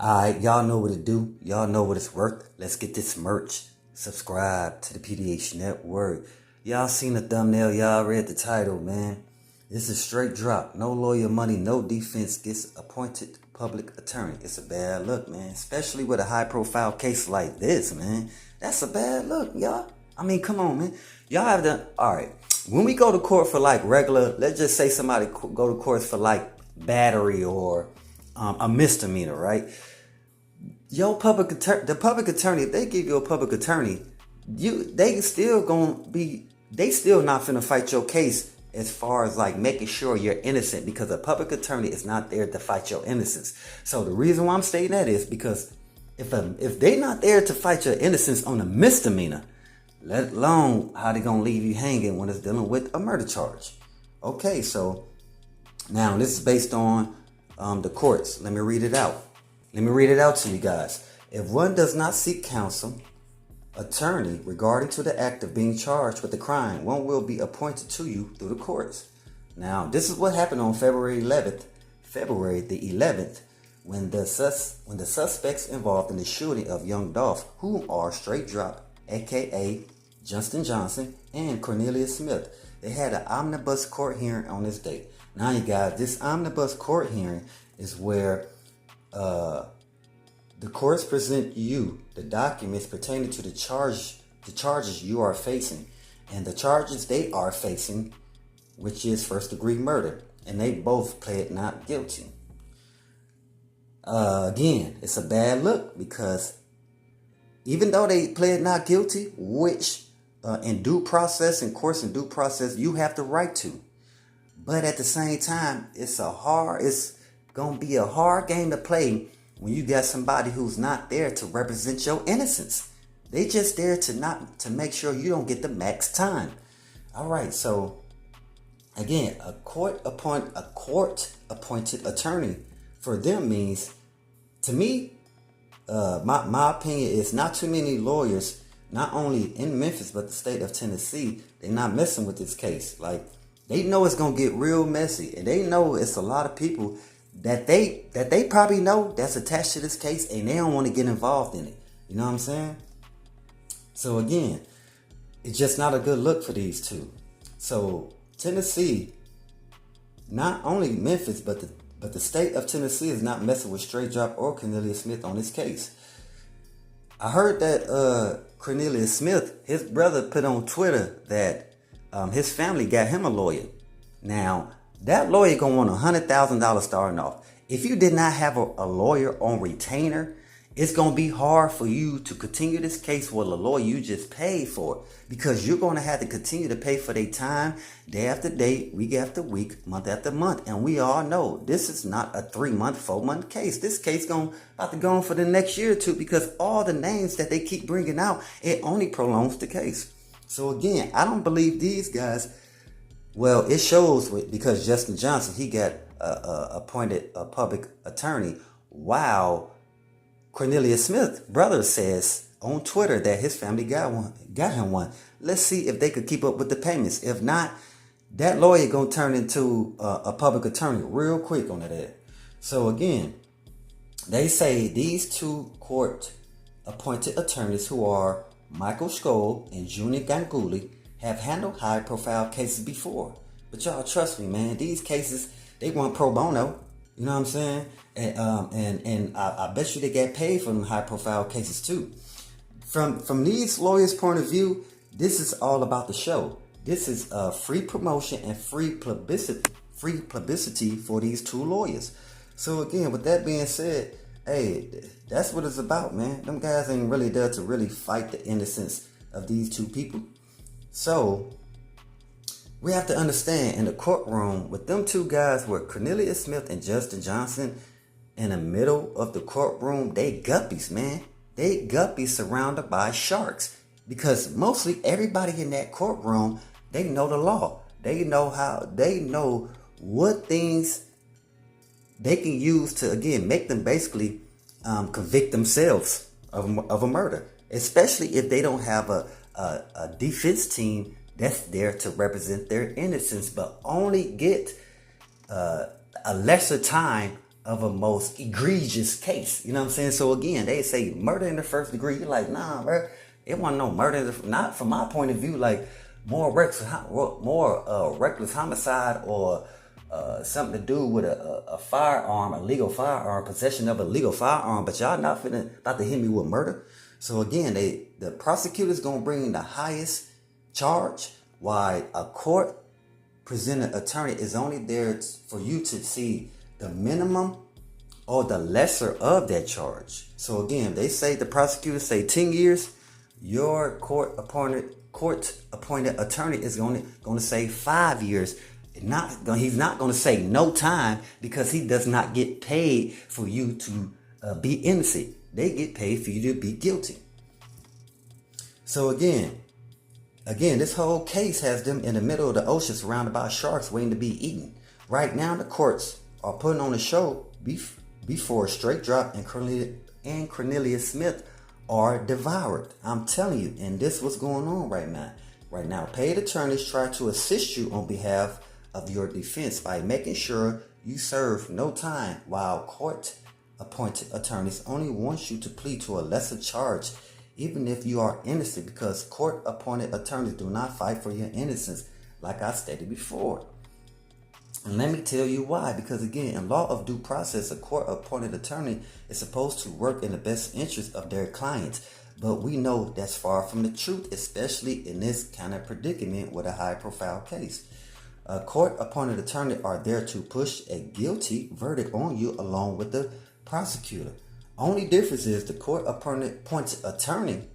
Alright, y'all know what to do. Y'all know what it's worth. Let's get this merch. Subscribe to the PDH Network. Y'all seen the thumbnail. Y'all read the title, man. This is straight drop. No lawyer money, no defense gets appointed public attorney. It's a bad look, man. Especially with a high profile case like this, man. That's a bad look, y'all. I mean, come on, man. Y'all have done, alright. When we go to court for like regular, let's just say somebody go to court for like battery or a misdemeanor, right? The public attorney, if they give you a public attorney, they still not finna fight your case as far as like making sure you're innocent, because a public attorney is not there to fight your innocence. So the reason why I'm stating that is because if they not there to fight your innocence on a misdemeanor, let alone how they gonna leave you hanging when it's dealing with a murder charge. Okay, so now this is based on the courts. Let me read it out. Let me read it out to you guys. If one does not seek counsel, attorney regarding to the act of being charged with the crime, one will be appointed to you through the courts. Now, this is what happened on February the 11th, when the suspects involved in the shooting of young Dolph, who are straight Dropp, aka Justin Johnson, and Cornelius Smith, they had an omnibus court hearing on this date. Now, you guys, this omnibus court hearing is where the courts present you the documents pertaining to the charges you are facing, and the charges they are facing, which is first-degree murder, and they both pled not guilty. Again, it's a bad look, because even though they pled not guilty, which in due process, in course and due process, you have the right to, but at the same time, it's gonna be a hard game to play when you got somebody who's not there to represent your innocence. They just there to make sure you don't get the max time. All right, so again, a court appointed attorney for them means, to me, my opinion is not too many lawyers, not only in Memphis but the state of Tennessee, they're not messing with this case. Like, they know it's gonna get real messy, and they know it's a lot of people that they probably know that's attached to this case, and they don't want to get involved in it. You know what I'm saying? So again, it's just not a good look for these two. So Tennessee, not only Memphis, but the state of Tennessee is not messing with straight Dropp or Cornelius Smith on this case. I heard that Cornelius Smith, his brother, put on Twitter that his family got him a lawyer. Now, that lawyer gonna want $100,000 starting off. If you did not have a lawyer on retainer, it's gonna be hard for you to continue this case with a lawyer you just paid for, because you're gonna have to continue to pay for their time day after day, week after week, month after month. And we all know this is not a 3-month, 4-month case. This case about to go on for the next year or two, because all the names that they keep bringing out, it only prolongs the case. So again, I don't believe these guys. Well, it shows because Justin Johnson, he got appointed a public attorney, while Cornelius Smith, brother, says on Twitter that his family got him one. Let's see if they could keep up with the payments. If not, that lawyer gonna turn into a public attorney real quick on that. So again, they say these two court appointed attorneys, who are Michael Skoll and Junior Ganguly, have handled high-profile cases before. But y'all, trust me, man, these cases, they want pro bono. You know what I'm saying? And I bet you they get paid for them high-profile cases too. From these lawyers' point of view, this is all about the show. This is free promotion and free publicity for these two lawyers. So again, with that being said, hey, that's what it's about, man. Them guys ain't really there to really fight the innocence of these two people. So we have to understand, in the courtroom with them two guys, were Cornelius Smith and Justin Johnson, in the middle of the courtroom, they guppies, man. They guppies surrounded by sharks, because mostly everybody in that courtroom, they know the law. They know what things they can use to, again, make them basically convict themselves of a murder, especially if they don't have a defense team that's there to represent their innocence, but only get a lesser time of a most egregious case. You know what I'm saying? So again, they say murder in the first degree. You're like, nah, bro, it wasn't no murder. Not from my point of view, like more reckless homicide or something to do with a firearm, a legal firearm, possession of a legal firearm. But y'all not about to hit me with murder. So again, the prosecutor's gonna bring the highest charge, while a court presented attorney is only there for you to see the minimum or the lesser of that charge. So again, they say the prosecutor say 10 years, your court appointed attorney is going to say 5 years. He's not going to say no time, because he does not get paid for you to be innocent. They get paid for you to be guilty. So again, this whole case has them in the middle of the ocean surrounded by sharks waiting to be eaten. Right now, the courts are putting on a show before Straight Drop and Cornelius Smith are devoured. I'm telling you, and this what's going on right now. Right now, paid attorneys try to assist you on behalf of your defense by making sure you serve no time, while court-appointed attorneys only want you to plead to a lesser charge, even if you are innocent, because court-appointed attorneys do not fight for your innocence, like I stated before. And let me tell you why. Because again, in law of due process, a court-appointed attorney is supposed to work in the best interest of their clients. But we know that's far from the truth, especially in this kind of predicament with a high-profile case. A court-appointed attorney are there to push a guilty verdict on you along with the prosecutor. Only difference is the court-appointed attorney,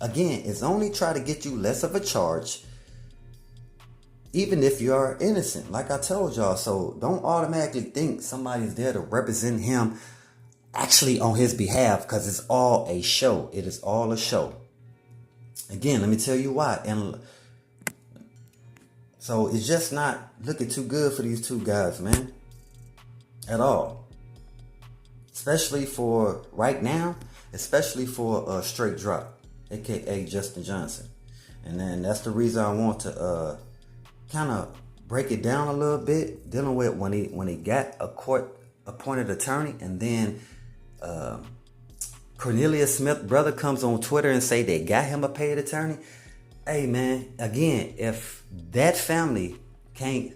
again, is only try to get you less of a charge, even if you are innocent, like I told y'all. So don't automatically think somebody's there to represent him actually on his behalf, because it's all a show. It is all a show. Again, let me tell you why. And so it's just not looking too good for these two guys, man. At all. Especially for right now, especially for Straight Drop, aka Justin Johnson. And then that's the reason I want to kind of break it down a little bit, dealing with when he got a court-appointed attorney, and then Cornelius Smith brother comes on Twitter and say they got him a paid attorney. Hey man, again, if that family can't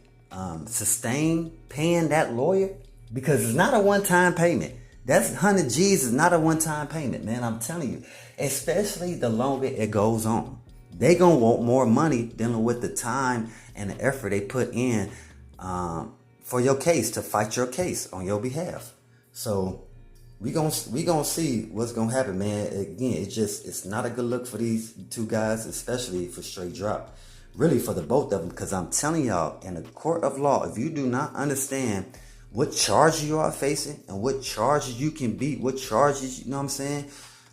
sustain paying that lawyer, because it's not a one-time payment. That's 100 G's is not a one-time payment, man. I'm telling you, especially the longer it goes on. They gonna want more money dealing with the time and the effort they put in for your case, to fight your case on your behalf. So we gonna see what's gonna happen, man. Again, it's not a good look for these two guys, especially for Straight Drop. Really for the both of them, because I'm telling y'all, in a court of law, if you do not understand what charges you are facing and what charges you can beat, what charges, you know what I'm saying?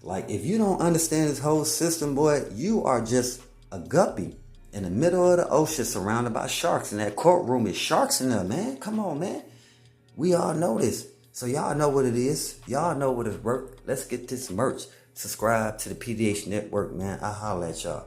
Like, if you don't understand this whole system, boy, you are just a guppy in the middle of the ocean surrounded by sharks. And that courtroom is sharks in there, man. Come on, man. We all know this. So y'all know what it is. Y'all know what it's worth. Let's get this merch. Subscribe to the PDH Network, man. I holla at y'all.